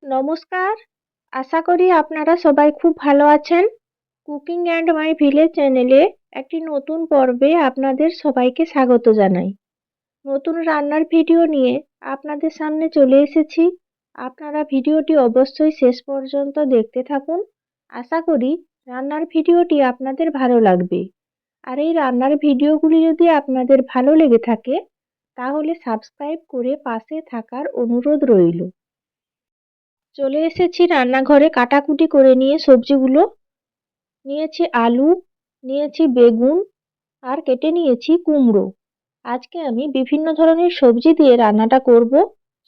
নমস্কার। আশা করি আপনারা সবাই খুব ভালো আছেন। কুকিং অ্যান্ড মাই ভিলেজ চ্যানেলে একটি নতুন পর্বে আপনাদের সবাইকে স্বাগত জানাই। নতুন রান্নার ভিডিও নিয়ে আপনাদের সামনে চলে এসেছি। আপনারা ভিডিওটি অবশ্যই শেষ পর্যন্ত দেখতে থাকুন। আশা করি রান্নার ভিডিওটি আপনাদের ভালো লাগবে। আর এই রান্নার ভিডিওগুলি যদি আপনাদের ভালো লেগে থাকে তাহলে সাবস্ক্রাইব করে পাশে থাকার অনুরোধ রইল। চলে এসেছি রান্নাঘরে কাটাকুটি করে নিয়ে সবজিগুলো। নিয়েছি আলু, নিয়েছি বেগুন আর কেটে নিয়েছি কুমড়ো। আজকে আমি বিভিন্ন ধরনের সবজি দিয়ে রান্নাটা করব।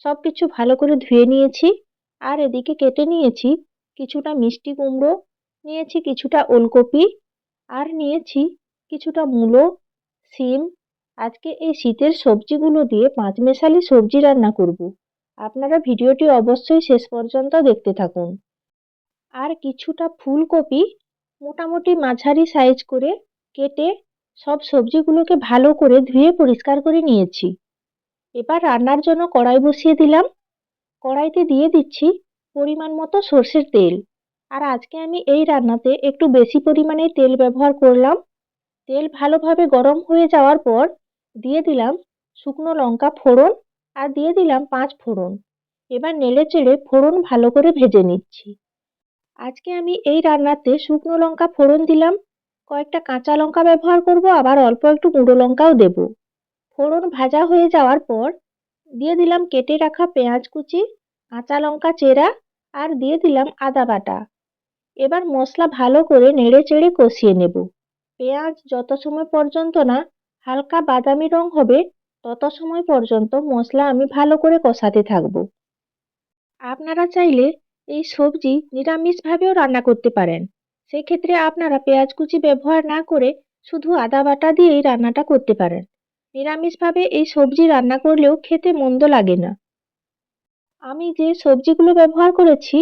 সব কিছু ভালো করে ধুয়ে নিয়েছি। আর এদিকে কেটে নিয়েছি কিছুটা মিষ্টি কুমড়ো, নিয়েছি কিছুটা ওলকপি আর নিয়েছি কিছুটা মূলো, শিম। আজকে এই শীতের সবজিগুলো দিয়ে পাঁচমেশালি সবজি রান্না করব। আপনারা ভিডিওটি অবশ্যই শেষ পর্যন্ত দেখতে থাকুন। আর কিছুটা ফুলকপি মোটামুটি মাঝারি সাইজ করে কেটে সব সবজিগুলোকে ভালো করে ধুয়ে পরিষ্কার করে নিয়েছি। এবার রান্নার জন্য কড়াই বসিয়ে দিলাম। কড়াইতে দিয়ে দিচ্ছি পরিমাণ মতো সর্ষের তেল। আর আজকে আমি এই রান্নাতে একটু বেশি পরিমাণে তেল ব্যবহার করলাম। তেল ভালোভাবে গরম হয়ে যাওয়ার পর দিয়ে দিলাম শুকনো লঙ্কা ফোড়ন আর দিয়ে দিলাম 5 ফোড়ন। এবার নেড়েচেড়ে ফোড়ন ভালো করে ভেজে নিচ্ছি। আজকে আমি এই রান্নাতে শুকনো লঙ্কা ফোড়ন দিলাম, কয়েকটা কাঁচা লঙ্কা ব্যবহার করব, আবার অল্প একটু গুঁড়ো লঙ্কাও দেব। ফোড়ন ভাজা হয়ে যাওয়ার পর দিয়ে দিলাম কেটে রাখা পেঁয়াজ কুচি, কাঁচা লঙ্কা চেরা আর দিয়ে দিলাম আদা বাটা। এবার মশলা ভালো করে নেড়ে চেড়ে কষিয়ে নেব। পেঁয়াজ যত সময় পর্যন্ত না হালকা বাদামি রং হবে তত সময় পর্যন্ত মশলা আমি ভালো করে কষাতে থাকবো। আপনারা চাইলে এই সবজি নিরামিষভাবেও রান্না করতে পারেন। সেক্ষেত্রে আপনারা পেঁয়াজ কুচি ব্যবহার না করে শুধু আদা বাটা দিয়েই রান্নাটা করতে পারেন। নিরামিষভাবে এই সবজি রান্না করলেও খেতে মন্দ লাগে না। আমি যে সবজিগুলো ব্যবহার করেছি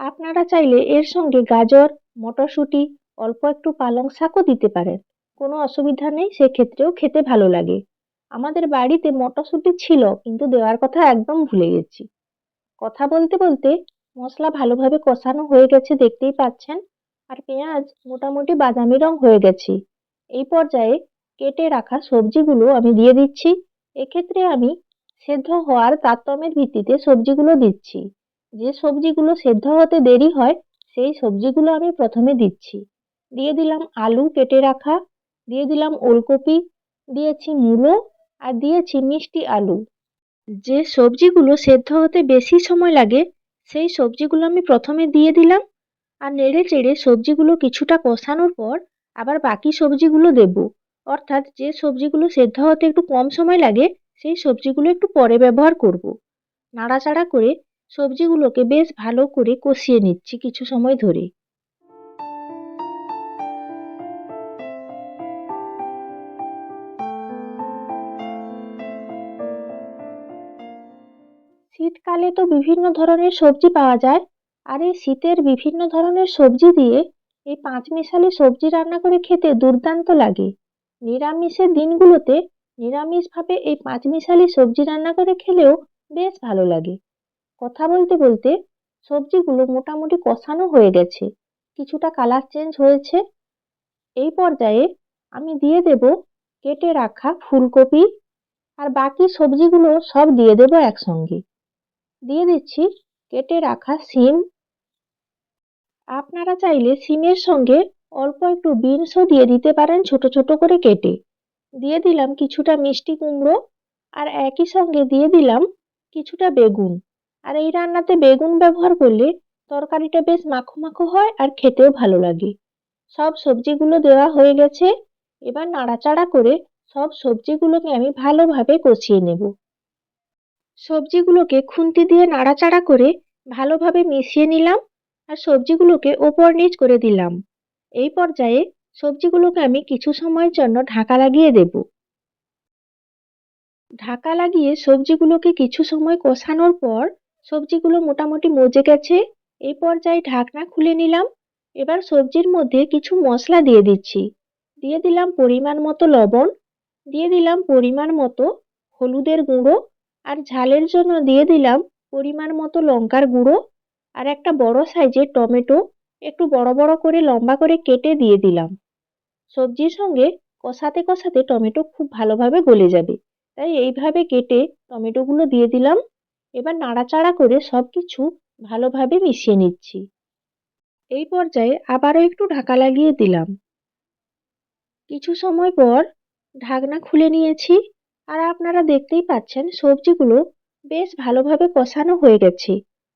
আপনারা চাইলে এর সঙ্গে গাজর, মটরশুঁটি, অল্প একটু পালং শাকও দিতে পারেন। কোনো অসুবিধা নেই, সেক্ষেত্রেও খেতে ভালো লাগে। আমাদের বাড়িতে মটরশুঁটি ছিল কিন্তু দেওয়ার কথা একদম ভুলে গেছি। কথা বলতে বলতে মশলা ভালোভাবে কষানো হয়ে গেছে দেখতেই পাচ্ছেন। আর পেঁয়াজ মোটামুটি বাদামি রং হয়ে গেছে। এই পর্যায়ে কেটে রাখা সবজিগুলো আমি দিয়ে দিচ্ছি। এক্ষেত্রে আমি সেদ্ধ হওয়ার তারতম্যের ভিত্তিতে সবজিগুলো দিচ্ছি। যে সবজিগুলো সেদ্ধ হতে দেরি হয় সেই সবজিগুলো আমি প্রথমে দিচ্ছি। দিয়ে দিলাম আলু কেটে রাখা, দিয়ে দিলাম ওলকপি, দিয়েছি মূলো আর দিয়েছি মিষ্টি আলু। যে সবজিগুলো সেদ্ধ হতে বেশি সময় লাগে সেই সবজিগুলো আমি প্রথমে দিয়ে দিলাম। আর নেড়ে চেড়ে সবজিগুলো কিছুটা কষানোর পর আবার বাকি সবজিগুলো দেব। অর্থাৎ যে সবজিগুলো সেদ্ধ হতে একটু কম সময় লাগে সেই সবজিগুলো একটু পরে ব্যবহার করব। নাড়াচাড়া করে সবজিগুলোকে বেশ ভালো করে কষিয়ে নিচ্ছি কিছু সময় ধরে। শীতকালে তো বিভিন্ন ধরনের সবজি পাওয়া যায়। আর এই শীতের বিভিন্ন ধরনের সবজি দিয়ে এই পাঁচমিশালি সবজি রান্না করে খেতে দুর্দান্ত লাগে। নিরামিষের দিনগুলোতে নিরামিষভাবে এই পাঁচমিশালি সবজি রান্না করে খেলেও বেশ ভালো লাগে। কথা বলতে বলতে সবজিগুলো মোটামুটি কষানো হয়ে গেছে, কিছুটা কালার চেঞ্জ হয়েছে। এই পর্যায়ে আমি দিয়ে দেব কেটে রাখা ফুলকপি আর বাকি সবজিগুলো সব দিয়ে দেব একসঙ্গে। দিয়ে দিচ্ছি কেটে রাখা শিম। আপনারা চাইলে শিমের সঙ্গে অল্প একটু বিনসও দিয়ে দিতে পারেন ছোট ছোট করে কেটে। দিয়ে দিলাম কিছুটা মিষ্টি কুমড়ো আর একই সঙ্গে দিয়ে দিলাম কিছুটা বেগুন। আর এই রান্নাতে বেগুন ব্যবহার করলে তরকারিটা বেশ মাখো মাখো হয় আর খেতেও ভালো লাগে। সব সবজিগুলো দেওয়া হয়ে গেছে। এবার নাড়াচাড়া করে সব সবজিগুলোকে আমি ভালোভাবে কষিয়ে নেব। সবজিগুলোকে খুন্তি দিয়ে নাড়াচাড়া করে ভালোভাবে মিশিয়ে নিলাম আর সবজিগুলোকে ওপর নিচ করে দিলাম। এই পর্যায়ে সবজিগুলোকে আমি কিছু সময়ের জন্য ঢাকা লাগিয়ে দেব। ঢাকা লাগিয়ে সবজিগুলোকে কিছু সময় কষানোর পর সবজিগুলো মোটামুটি মজে গেছে। এই পর্যায়ে ঢাকনা খুলে নিলাম। এবার সবজির মধ্যে কিছু মশলা দিয়ে দিচ্ছি। দিয়ে দিলাম পরিমাণ মতো লবণ, দিয়ে দিলাম পরিমাণ মতো হলুদের গুঁড়ো আর ঝালের জন্য দিয়ে দিলাম পরিমাণ মতো লঙ্কার গুঁড়ো। আর একটা বড় সাইজের টমেটো একটু বড় বড় করে লম্বা করে কেটে দিয়ে দিলাম। সবজির সঙ্গে কষাতে কষাতে টমেটো খুব ভালোভাবে গলে যাবে, তাই এইভাবে কেটে টমেটোগুলো দিয়ে দিলাম। এবার নাড়াচাড়া করে সবকিছু ভালোভাবে মিশিয়ে নিচ্ছি। এই পর্যায়ে আবারও একটু ঢাকা লাগিয়ে দিলাম। কিছু সময় পর ঢাকনা খুলে নিয়েছি, আর আপনারা দেখতেই পাচ্ছেন সবজিগুলো বেশ ভালোভাবে কষানো হয়ে গেছে।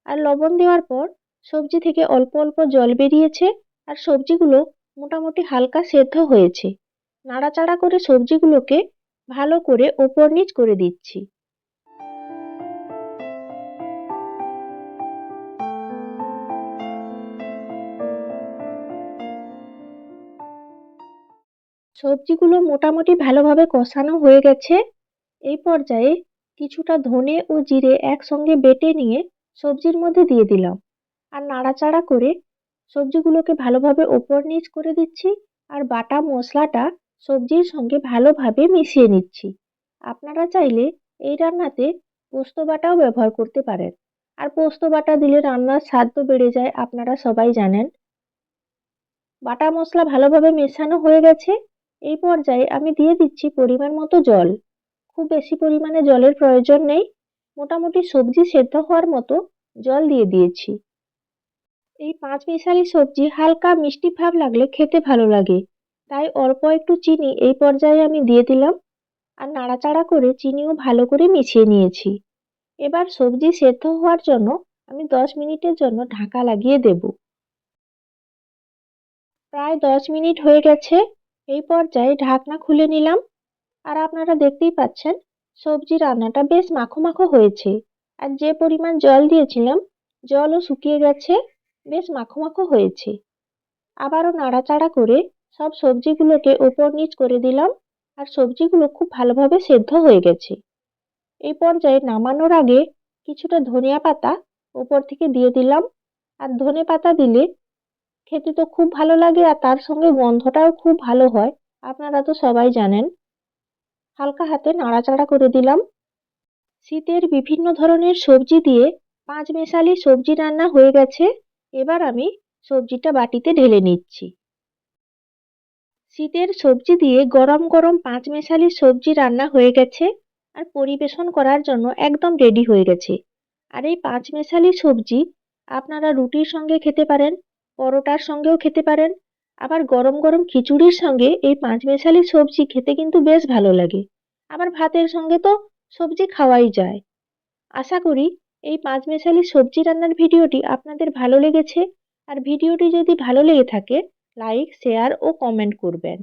আর লবণ দেওয়ার পর সবজি থেকে অল্প অল্প জল বেরিয়েছে, আর সবজিগুলো মোটামুটি হালকা সেদ্ধ হয়েছে। নাড়াচাড়া করে সবজিগুলোকে ভালো করে ওপর নিচ করে দিচ্ছি। সবজিগুলো মোটামুটি ভালোভাবে কষানো হয়ে গেছে। এই পর্যায়ে কিছুটা ধনে ও জিরে একসঙ্গে বেটে নিয়ে সবজির মধ্যে দিয়ে দিলাম, আর নাড়াচাড়া করে সবজিগুলোকে ভালোভাবে ওপর নিচ করে দিচ্ছি, আর বাটা মশলাটা সবজির সঙ্গে ভালোভাবে মিশিয়ে নিচ্ছি। আপনারা চাইলে এই রান্নাতে পোস্ত বাটাও ব্যবহার করতে পারেন, আর পোস্ত বাটা দিলে রান্নার স্বাদ তো বেড়ে যায়, আপনারা সবাই জানেন। বাটা মশলা ভালোভাবে মেশানো হয়ে গেছে। এই পর্যায়ে আমি দিয়ে দিচ্ছি পরিমাণ মতো জল। খুব বেশি পরিমাণে জলের প্রয়োজন নেই, মোটামুটি সবজি সেদ্ধ হওয়ার মতো জল দিয়ে দিয়েছি। এই পাঁচমিশালি সবজি হালকা মিষ্টি ভাব লাগলে খেতে ভালো লাগে, তাই অল্প একটু চিনি এই পর্যায়ে আমি দিয়ে দিলাম, আর নাড়াচাড়া করে চিনিও ভালো করে মিশিয়ে নিয়েছি। এবার সবজি সেদ্ধ হওয়ার জন্য আমি 10 মিনিটের জন্য ঢাকা লাগিয়ে দেব। প্রায় 10 মিনিট হয়ে গেছে। এই পর্যায়ে ঢাকনা খুলে নিলাম, আর আপনারা দেখতেই পাচ্ছেন সবজি রান্নাটা বেশ মাখো মাখো হয়েছে। আর যে পরিমাণ জল দিয়েছিলাম জলও শুকিয়ে গেছে, বেশ মাখো মাখো হয়েছে। আবারও নাড়াচাড়া করে সব সবজিগুলোকে ওপর নিচ করে দিলাম, আর সবজিগুলো খুব ভালোভাবে সেদ্ধ হয়ে গেছে। এই পর্যায়ে নামানোর আগে কিছুটা ধনিয়া পাতা ওপর থেকে দিয়ে দিলাম। আর ধনে পাতা দিলে খেতে তো খুব ভালো লাগে, আর তার সঙ্গে গন্ধটাও খুব ভালো হয়, আপনারা তো সবাই জানেন। হালকা হাতে নাড়াচাড়া করে দিলাম। শীতের বিভিন্ন ধরনের সবজি দিয়ে পাঁচমেশালি সবজি রান্না হয়ে গেছে। এবার আমি সবজিটা বাটিতে ঢেলে নিচ্ছি। শীতের সবজি দিয়ে গরম গরম পাঁচমেশালি সবজি রান্না হয়ে গেছে, আর পরিবেশন করার জন্য একদম রেডি হয়ে গেছে। আর এই পাঁচমেশালি সবজি আপনারা রুটির সঙ্গে খেতে পারেন, পরোটার সঙ্গেও খেতে পারেন, আবার গরম গরম খিচুড়ির সঙ্গে এই পাঁচমেশালি সবজি খেতে কিন্তু বেশ ভালো লাগে। আবার ভাতের সঙ্গে তো সবজি খাওয়াই যায়। আশা করি এই পাঁচমেশালি সবজি রান্নার ভিডিওটি আপনাদের ভালো লেগেছে। আর ভিডিওটি যদি ভালো লেগে থাকে লাইক, শেয়ার ও কমেন্ট করবেন।